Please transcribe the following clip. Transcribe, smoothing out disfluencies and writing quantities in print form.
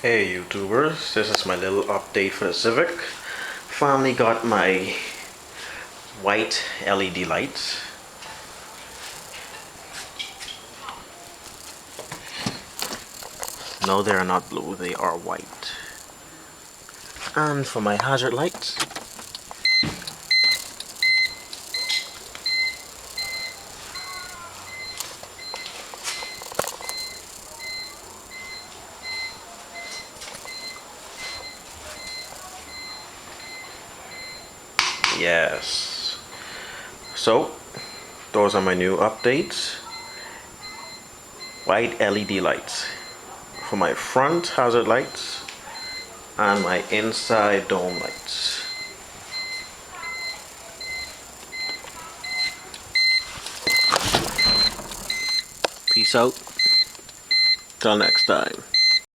Hey YouTubers, this is my little update for the Civic. Finally got my white LED lights. No, they are not blue, they are white. And for my hazard lights, yes. So, those are my new updates. White LED lights for my front hazard lights and my inside dome lights. Peace out. Till next time.